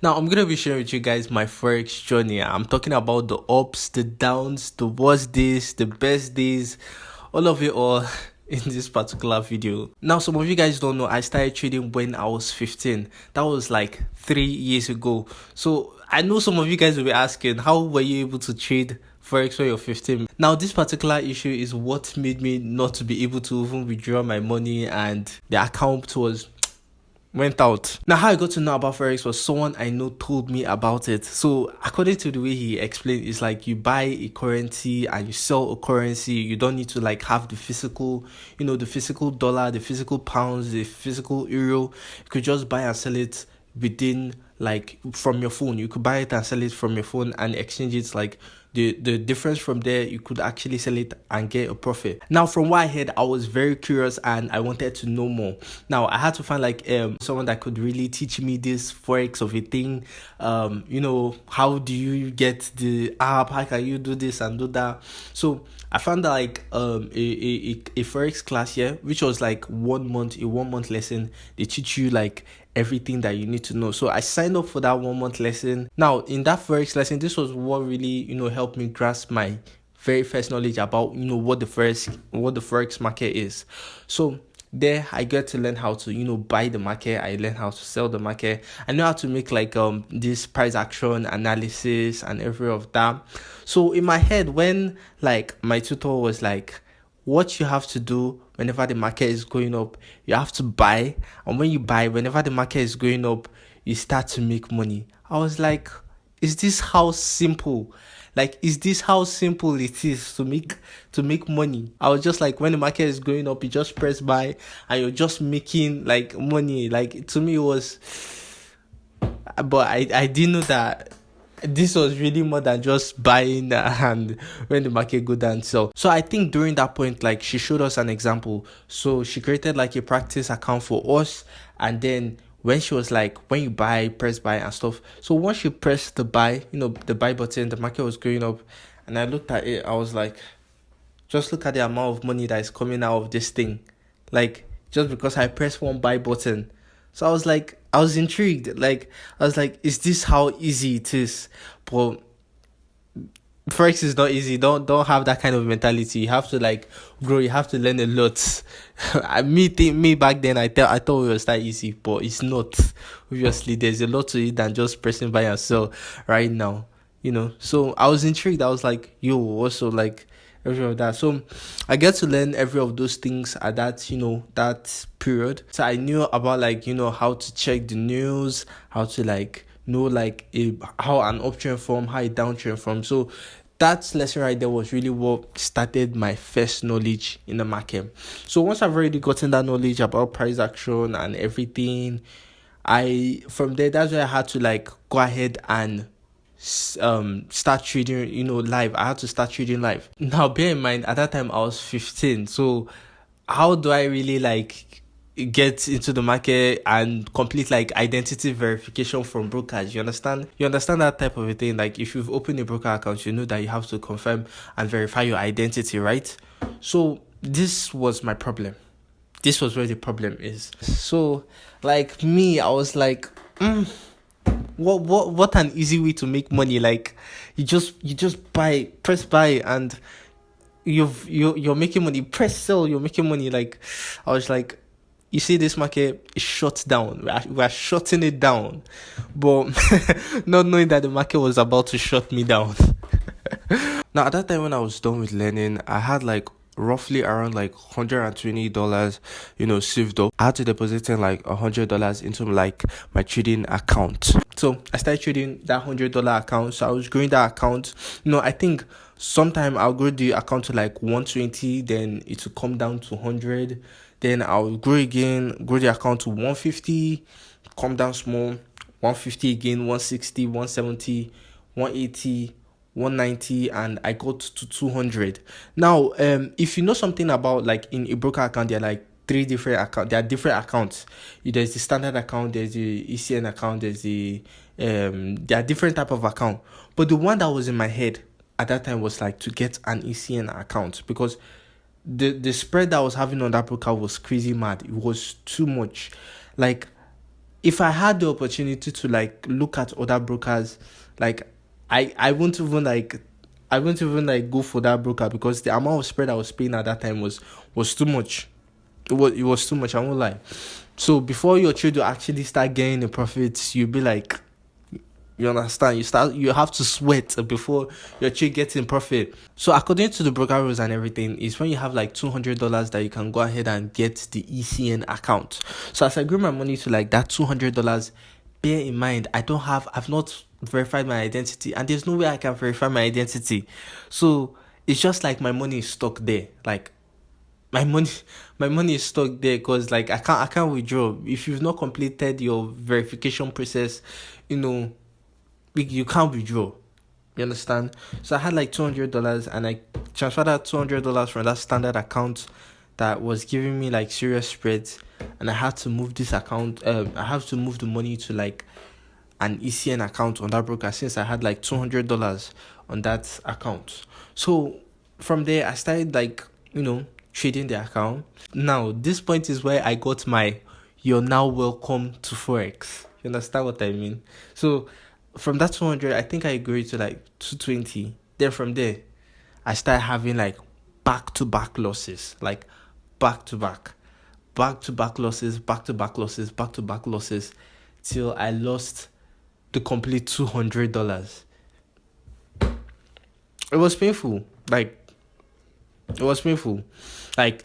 Now, I'm gonna be sharing with you guys my Forex journey. I'm talking about the ups, the downs, the worst days, the best days, all of it all in this particular video. Now, some of you guys don't know, I started trading when I was 15. That was like 3 years ago. So I know some of you guys will be asking, how were you able to trade Forex when you're 15? Now, this particular issue is what made me not to be able to even withdraw my money, and the account went out. Now, how I got to know about Forex was someone I know told me about it. So according to the way he explained, it's like you buy a currency and you sell a currency. You don't need to like have the physical, the physical dollar, the physical pounds, the physical euro. You could just buy and sell it within, like, from your phone. You could buy it and sell it from your phone and exchange it. Like, the difference from there, you could actually sell it and get a profit. Now, from what I heard, I was very curious and I wanted to know more. Now, I had to find like someone that could really teach me this Forex of a thing. How do you get the app? How can you do this and do that? So I found like a Forex class here, which was like 1 month, a 1 month lesson. They teach you like everything that you need to know. So I signed up for that 1 month lesson. Now, in that Forex lesson, this was what really, helped me grasp my very first knowledge about, what the Forex market is. So there I get to learn how to, buy the market. I learn how to sell the market. I know how to make like this price action analysis and every of that. So in my head, when like my tutor was like, what you have to do whenever the market is going up, you have to buy. And when you buy, whenever the market is going up, you start to make money. I was like, is this how simple? Like, is this how simple it is to make money? I was just like, when the market is going up, you just press buy and you're just making like money. Like, to me it was, but I didn't know that this was really more than just buying and when the market go down. So I think during that point, like, she showed us an example. So she created like a practice account for us, and then when she was like, when you buy, press buy and stuff. So once you press the buy, the buy button, the market was going up, and I looked at it. I was like, just look at the amount of money that is coming out of this thing, like, just because I pressed one buy button. So I was intrigued. Like, I was like, is this how easy it is? But Forex is not easy. Don't have that kind of mentality. You have to like grow. You have to learn a lot. Me back then, I thought it was that easy, but it's not. Obviously, there's a lot to it than just pressing buy and sell right now. So I was intrigued. I was like, yo, also like every of that. So I get to learn every of those things at that that period. So I knew about like how to check the news, how to like know like how an uptrend from, how a downtrend from. So that lesson right there was really what started my first knowledge in the market. So once I've already gotten that knowledge about price action and everything, from there, that's where I had to like go ahead and start trading live. I had to start trading live. Now bear in mind, at that time I was 15. So how do I really like get into the market and complete like identity verification from brokers? You understand that type of a thing? Like, if you've opened a broker account, you know that you have to confirm and verify your identity, right? So this was my problem. This was where the problem is. So like me, I was like, what an easy way to make money. Like, you just press buy and you're making money. Press sell, you're making money. Like, I was like, you see, this market is shut down. We're shutting it down, but not knowing that the market was about to shut me down. Now, at that time when I was done with learning, I had like roughly around like $120, saved up. I had to deposit in like $100 into like my trading account. So I started trading that $100 account. So I was growing that account. I think sometime I'll grow the account to like 120, then it will come down to 100. Then I'll grow the account to 150, come down small, 150 again, 160, 170, 180, 190, and I got to 200. Now, if you know something about like in a broker account, there are like three different accounts. There are different accounts. There's the standard account, there's the ECN account, there's the there are different type of account. But the one that was in my head at that time was like to get an ECN account, because the spread that I was having on that broker was crazy mad. It was too much. Like, if I had the opportunity to like look at other brokers, like I wouldn't even like go for that broker, because the amount of spread I was paying at that time was too much. It was too much, I won't lie. So before your trade will actually start getting the profits, you'll be like, you understand? You have to sweat before your trade gets in profit. So according to the broker rules and everything, is when you have like $200 that you can go ahead and get the ECN account. So as I grew my money to like that $200, bear in mind I've not verified my identity, and there's no way I can verify my identity. So it's just like my money is stuck there. Like my money my money is stuck there, because like I can't withdraw. If you've not completed your verification process, you know, you can't withdraw. You understand? So I had like $200, and I transferred that $200 from that standard account that was giving me like serious spreads, and I had to move this account. I have to move the money to like an ECN account on that broker, since I had like $200 on that account. So from there, I started like, trading the account. Now, this point is where I got my "you're now welcome to Forex." You understand what I mean? So from that 200, I think I agreed to like 220. Then from there, I started having like back to back losses, like back to back losses, back to back losses, back to back losses, till I lost the complete $200. It was painful. Like, it was painful. Like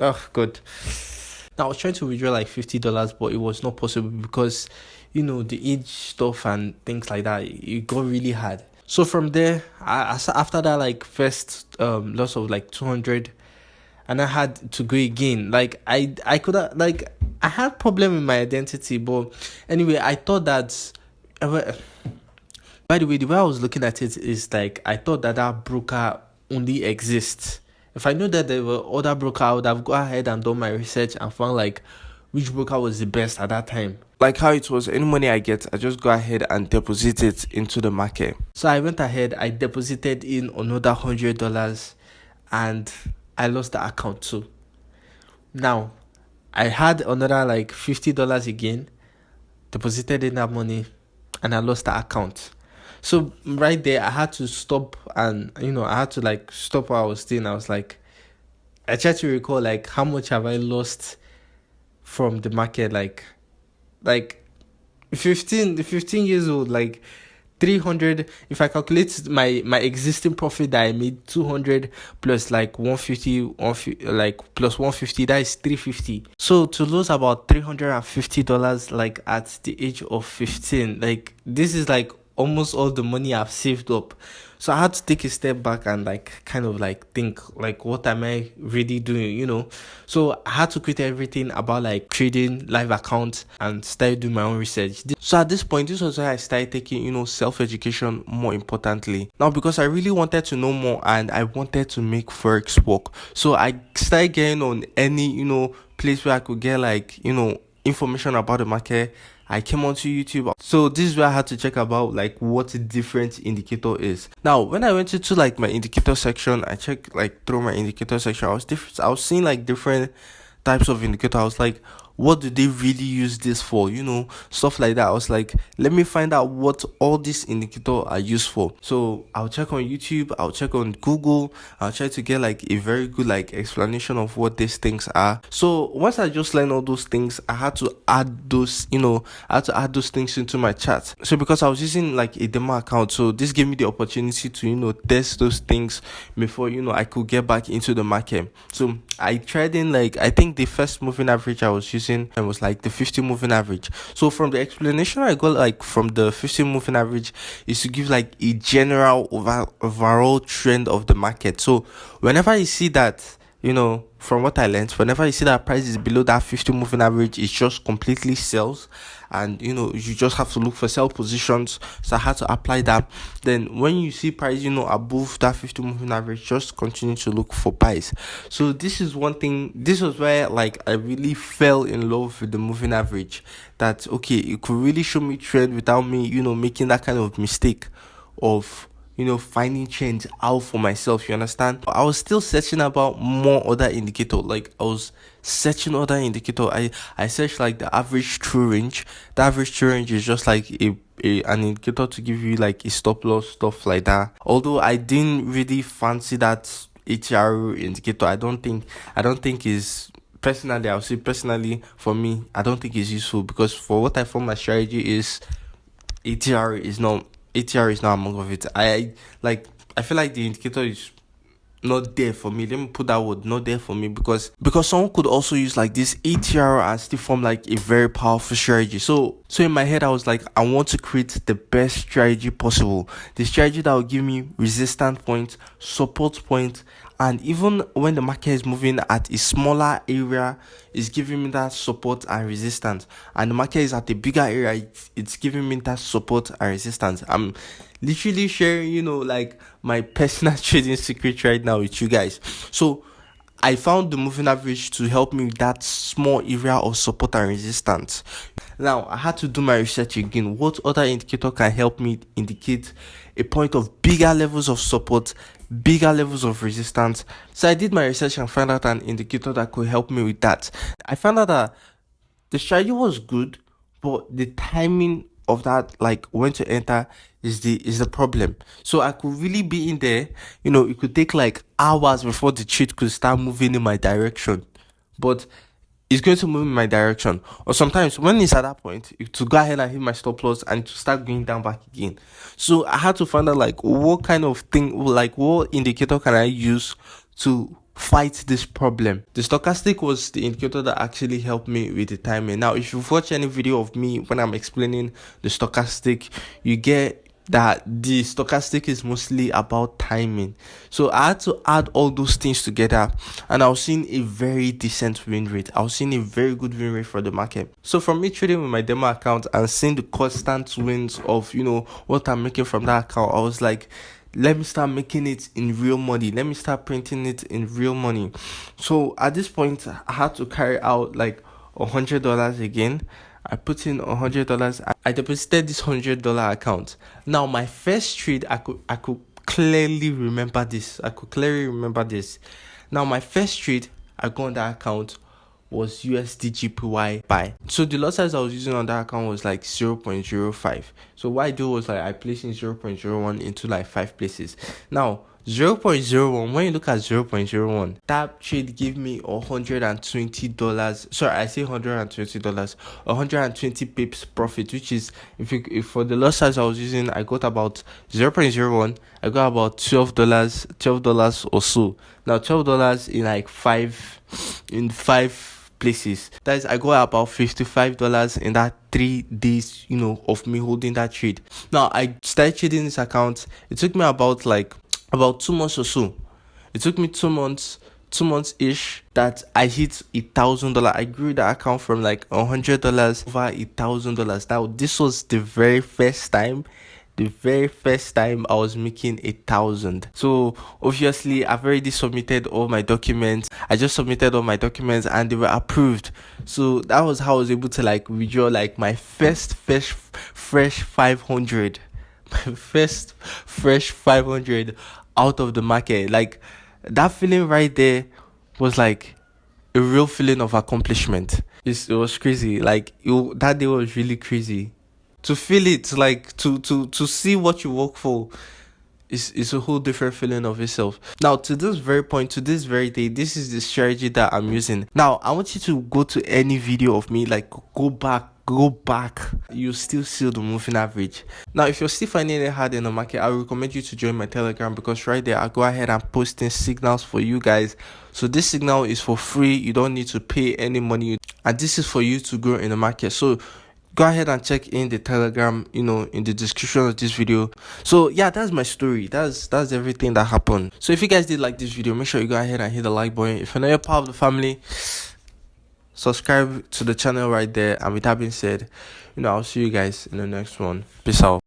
oh god. Now I was trying to withdraw like $50, but it was not possible because, the age stuff and things like that. It got really hard. So from there, after that like first loss of like 200, and I had to go again. Like I could have, like, I had problem with my identity, but anyway, I thought that. By the way, the way I was looking at it is like, I thought that broker only exists. If I knew that there were other broker, I would have gone ahead and done my research and found like which broker was the best at that time. Like how it was, any money I get, I just go ahead and deposit it into the market. So I went ahead, I deposited in another $100, and I lost the account too. Now, I had another like $50 again, deposited in that money, and I lost the account. So right there, I had to stop, and I had to like stop what I was doing. I was like, I tried to recall like how much have I lost from the market, like 15 years old, like 300. If I calculate my existing profit that I made, 200 plus like 150, like plus 150, that is 350. So to lose about $350 like at the age of 15, like this is like almost all the money I've saved up. So I had to take a step back and like kind of like think like, what am I really doing, So I had to quit everything about like trading, live accounts, and start doing my own research. So at this point, this was where I started taking, self-education more importantly. Now, because I really wanted to know more and I wanted to make Forex work. So I started getting on any, place where I could get like, information about the market. I came onto YouTube. So this is where I had to check about like what a different indicator is. Now, when I went into like my indicator section, I checked like through my indicator section. I was seeing like different types of indicator. I was like, what do they really use this for? Stuff like that. I was like, let me find out what all these indicators are used for. So I'll check on YouTube, I'll check on Google, I'll try to get like a very good like explanation of what these things are. So once I just learned all those things, I had to add those, things into my chart. So because I was using like a demo account, so this gave me the opportunity to, test those things before, I could get back into the market. So I tried in like, I think the first moving average I was using and was like the 50 moving average. So from the explanation I got like from the 50 moving average is to give like a general overall trend of the market. So whenever you see that, from what I learned, whenever you see that price is below that 50 moving average, it's just completely sells, and you just have to look for sell positions. So I had to apply that. Then when you see price above that 50 moving average, just continue to look for buys. So this is one thing. This was where like I really fell in love with the moving average, that okay, it could really show me trend without me making that kind of mistake of finding change out for myself. You understand? I was still searching about more other indicators. Like I was searching other indicator. I searched like the average true range. The average true range is just like an indicator to give you like a stop loss, stuff like that. Although I didn't really fancy that ATR indicator. I don't think is personally, I'll say personally for me, I don't think it's useful, because for what I form my strategy is ATR is not among of it. I feel like the indicator is not there for me. Let me put that word, not there for me, because someone could also use like this ATR and still form like a very powerful strategy. So in my head I was like, I want to create the best strategy possible, the strategy that will give me resistance point, support point, and even when the market is moving at a smaller area, it's giving me that support and resistance, and the market is at a bigger area, it's giving me that support and resistance. I'm literally sharing, like my personal trading secret right now with you guys. So I found the moving average to help me with that small area of support and resistance. Now I had to do my research again. What other indicator can help me indicate a point of bigger levels of support, bigger levels of resistance? So I did my research and found out an indicator that could help me with that. I found out that the strategy was good, but the timing of that, like when to enter, is the problem. So I could really be in there, it could take like hours before the trade could start moving in my direction, but it's going to move in my direction. Or sometimes when it's at that point, to go ahead and hit my stop loss and to start going down back again. So I had to find out like what kind of thing, like what indicator can I use to fight this problem. The stochastic was the indicator that actually helped me with the timing. Now if you've watched any video of me when I'm explaining the stochastic, you get that the stochastic is mostly about timing. So I had to add all those things together, and I was seeing a very decent win rate. I was seeing a very good win rate for the market. So from me trading with my demo account and seeing the constant wins of what I'm making from that account, I was like, let me start making it in real money. Let me start printing it in real money. So at this point, I had to carry out like $100 again. I put in $100. I deposited this $100 account. Now my first trade, I could clearly remember this. Now my first trade I got on that account was USDGPY buy. So the lot size I was using on that account was like 0.05. So what I do was like I place in 0.01 into like 5 places. Now 0.01, when you look at 0.01, that trade gave me $120. Sorry, I say $120, 120 pips profit, which is if for the lot size I was using, I got about 0.01, I got about $12 or so. Now $12 in like five places. That is, I got about $55 in that 3 days, of me holding that trade. Now I started trading this account. It took me about 2 months or so. It took me 2 months ish that I hit $1,000. I grew the account from like $100 over $1,000. Now this was the very first time I was making 1,000. So obviously I've already submitted all my documents. I just submitted all my documents and they were approved. So that was how I was able to like withdraw like my first fresh 500. My first fresh 500 out of the market. Like that feeling right there was like a real feeling of accomplishment. It was crazy. Like that day was really crazy. To feel it, like to see what you work for, is a whole different feeling of itself. Now to this very point, to this very day, this is the strategy that I'm using. Now I want you to go to any video of me, like go back, you still see the moving average. Now if you're still finding it hard in the market, I recommend you to join my Telegram, because right there I go ahead and posting signals for you guys. So this signal is for free, you don't need to pay any money, and this is for you to grow in the market. So go ahead and check in the Telegram, in the description of this video. So yeah, that's my story. That's everything that happened. So if you guys did like this video, make sure you go ahead and hit the like button. If you're not a part of the family, subscribe to the channel right there. And with that being said, I'll see you guys in the next one. Peace out.